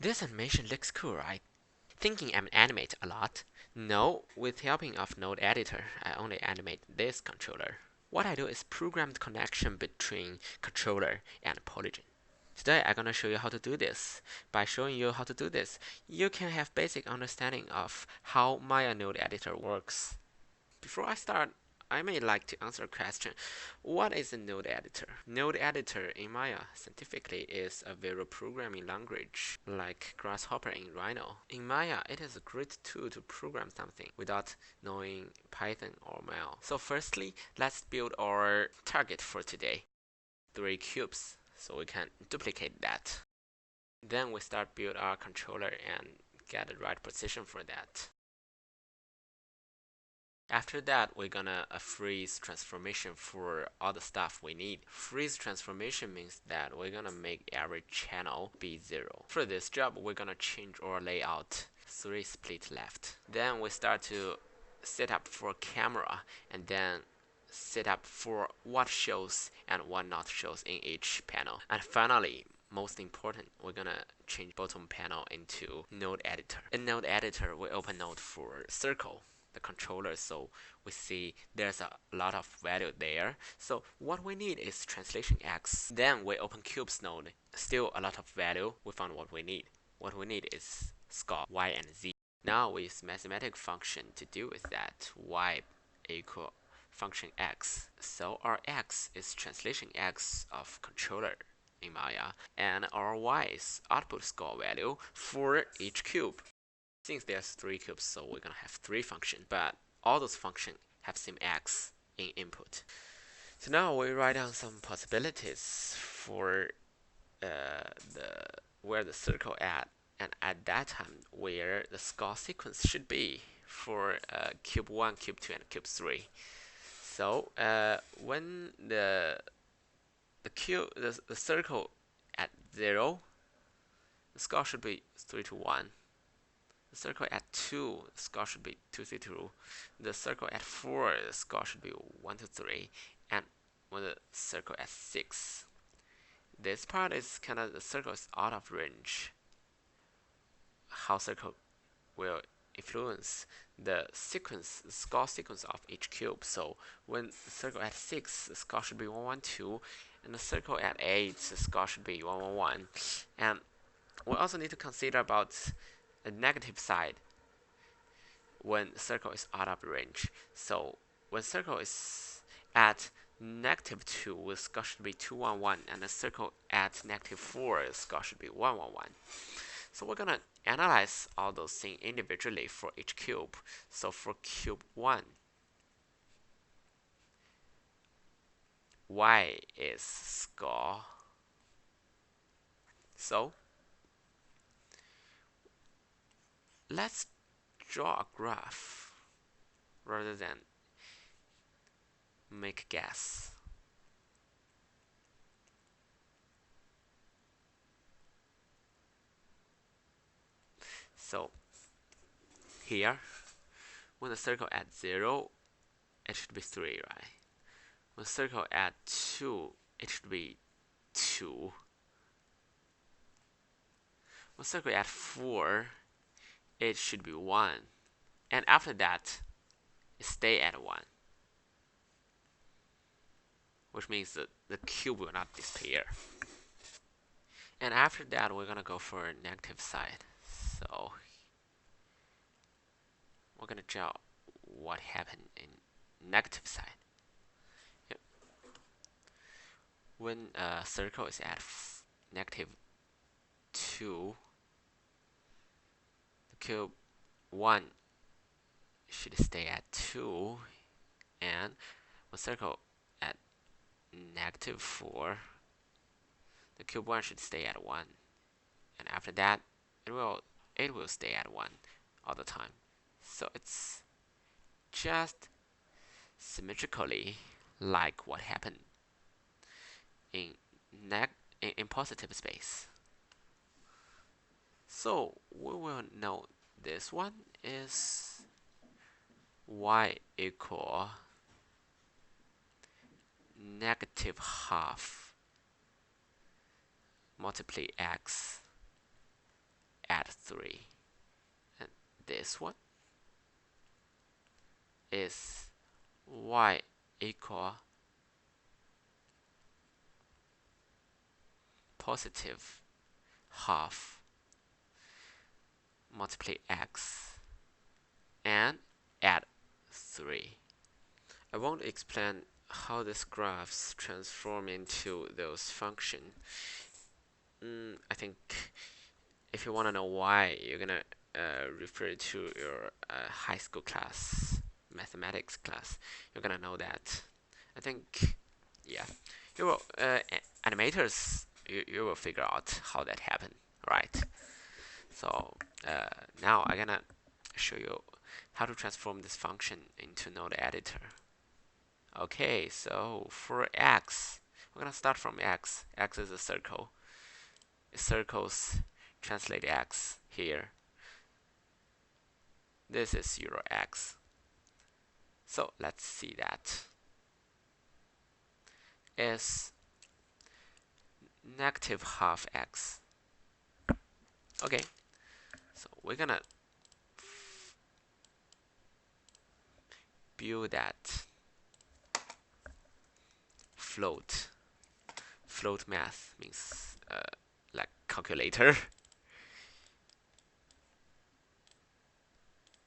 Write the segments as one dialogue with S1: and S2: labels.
S1: This animation looks cool, right? Thinking I'm animate a lot? No, with helping of node editor, I only animate this controller. What I do is program the connection between controller and polygon. Today I'm gonna show you how to do this. By showing you how to do this, you can have basic understanding of how Maya node editor works. Before I start, I may like to answer a question. What is a node editor? Node editor in Maya scientifically is a visual programming language like Grasshopper in Rhino. In Maya, it is a great tool to program something without knowing Python or Maya. So firstly, let's build our target for today. 3 cubes, so we can duplicate that. Then we start build our controller and get the right position for that. After that, we're gonna freeze transformation for all the stuff we need. Freeze transformation means that we're gonna make every channel be 0. For this job, we're gonna change our layout 3 split left. Then we start to set up for camera and then set up for what shows and what not shows in each panel. And finally, most important, we're gonna change bottom panel into node editor. In node editor, we open node for circle, the controller, so we see there's a lot of value there. So what we need is translation X. Then we open cubes node, still a lot of value. We found what we need. What we need is score Y and Z. Now we use mathematical function to deal with that. Y equal function X. So our X is translation X of controller in Maya, and our Y is output score value for each cube. Since there's 3 cubes, so we're gonna have 3 functions, but all those functions have same X in input. So now we write down some possibilities for where the circle at, and at that time where the score sequence should be for cube 1, cube 2, and cube 3. So when the circle at 0, the score should be 3 to 1. The circle at 2, the score should be 2 to 2. The circle at 4, the score should be 1 to 3. And when the circle at 6, this part is kind of, the circle is out of range. How circle will influence the sequence, the score sequence of each cube. So when the circle at 6, the score should be 1, 1, 2, and the circle at 8, the score should be 1, 1, 1. And we also need to consider about the negative side when the circle is out of range. So when circle is at -2, the score should be 2, 1, 1, and the circle at -4, the score should be 1, 1, 1. So we're gonna analyze all those things individually for each cube. So for cube 1, Y is score. So let's draw a graph rather than make a guess. So here, when the circle at 0, it should be 3, right? When the circle at 2, it should be 2. When the circle at 4, it should be 1. And after that, it stay at 1. Which means that the cube will not disappear. And after that, we're gonna go for a negative side. So we're gonna draw what happened in negative side. Yep. When a circle is at -2, the cube 1 should stay at 2, and when circle at -4, the cube 1 should stay at 1, and after that it will stay at 1 all the time. So it's just symmetrically like what happened in positive space. So we will know this one is Y equal -half multiply X 3. And this one is y equal positive half multiply x and add 3. I won't explain how this graphs transform into those functions. I think if you want to know why, you're gonna refer to your high school class, mathematics class. You're gonna know that. I think, yeah, you will animators. You will figure out how that happened, right? So now I'm gonna show you how to transform this function into node editor. Okay, so for x, we're gonna start from x. X is a circle. Circles translate x here. This is 0x. So let's see that. Is negative half x. Okay, so we're gonna build that float. Float math means like calculator.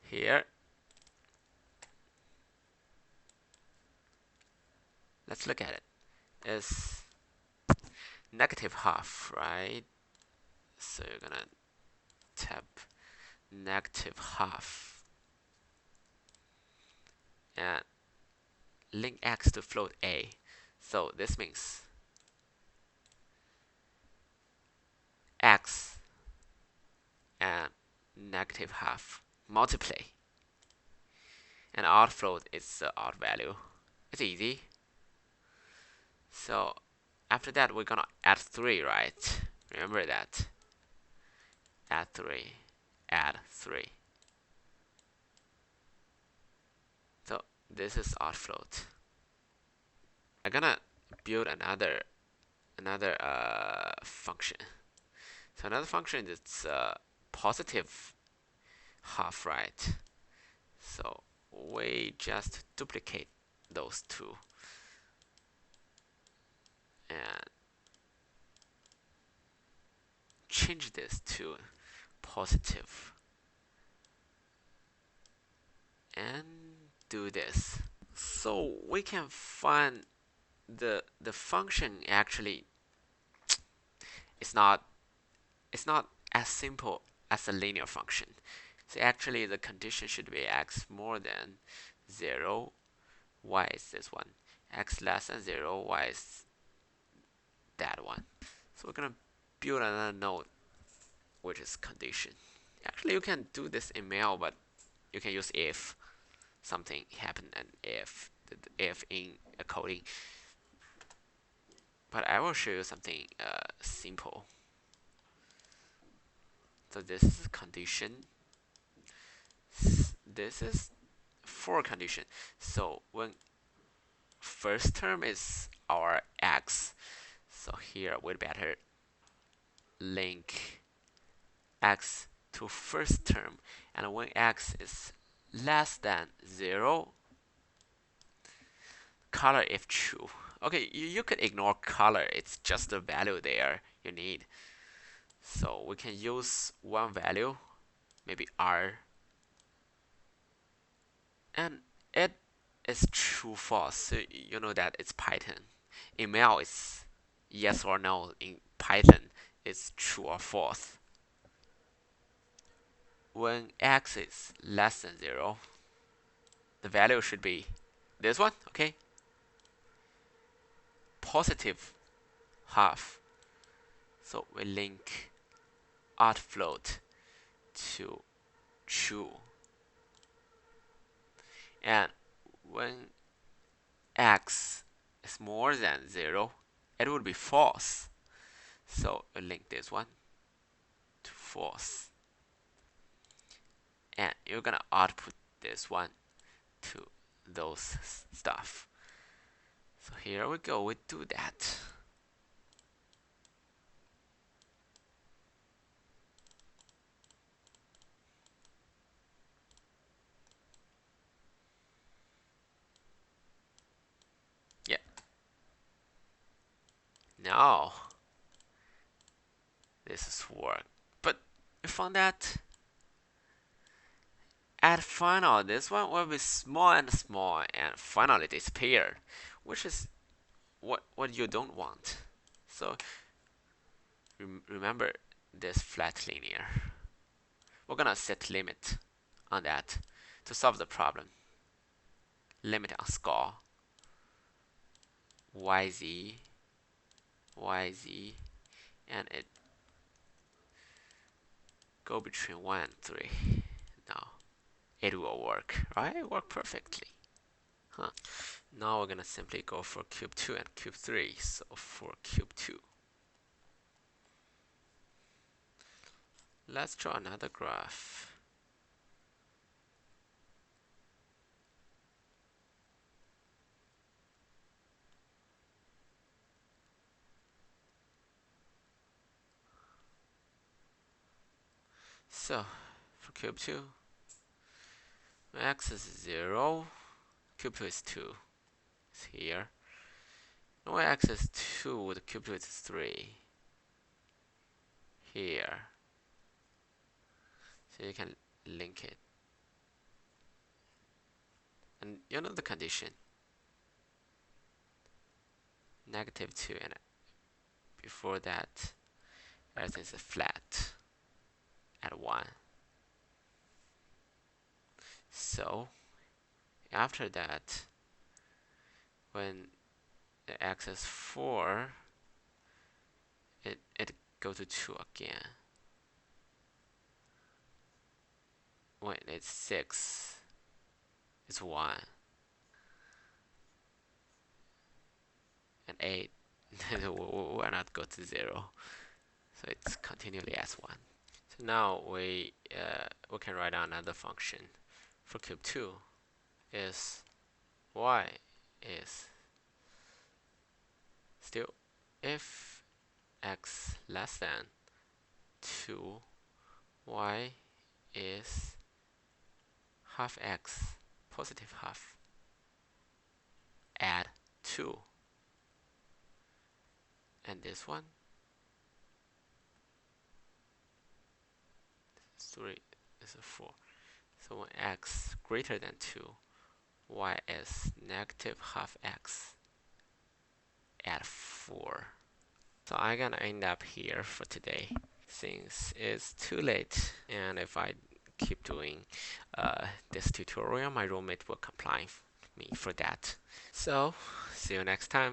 S1: Here, let's look at it. Is negative half, right? So you're gonna tap negative half and link x to float a. So this means x and negative half multiply, and odd float is the odd value. It's easy. So after that, we're gonna add 3, right? Remember that. Add 3. Add 3. So this is odd float. I'm gonna build another function. So another function is positive half, right? So we just duplicate those two and change this to positive and do this. So we can find the function actually it's not as simple as a linear function. So actually the condition should be x more than 0, y is this one. X less than 0, y is that one. So we're gonna build another node which is condition. Actually you can do this in mail, but you can use if something happened and if in a coding. But I will show you something simple. So this is condition. This is for condition. So when first term is our x, so here we'd better link x to first term, and when x is less than 0, color if true. Okay, you could ignore color, it's just the value there you need. So we can use one value, maybe r, and it is true false. So you know that it's Python. In mail it's yes or no. In Python it's true or false. When x is less than 0, the value should be this one, okay? Positive half. So we link odd float to true. And when x is more than 0, it would be false. So we link this one to false. And you're gonna output this one to those stuff. So here we go, we do that. Now this is work. But we found that at final, this one will be small and small and finally disappear, which is what you don't want. So remember this flat linear. We're gonna set limit on that to solve the problem. Limit on score yz, and it go between 1 and 3. Now it will work, right? Work perfectly. Huh. Now we're gonna simply go for cube 2 and cube 3. So for cube 2, let's draw another graph. So for cube 2, x is 0, cube 2 is 2. It's here. No x is 2, the cube 2 is 3. Here. So you can link it. And you know the condition. -2, and before that, everything is flat at 1. So after that, when the x is 4, it go to 2 again. When it's 6, it's 1. And 8 will not go to 0. So it's continually as 1. So now we can write down another function. For cube 2 is y is still if x less than 2, y is half x, positive half, add 2. And this one, 3 is a 4. So when x greater than 2, y is negative half x, add 4. So I'm gonna end up here for today since it's too late, and if I keep doing this tutorial, my roommate will complain me for that. So see you next time.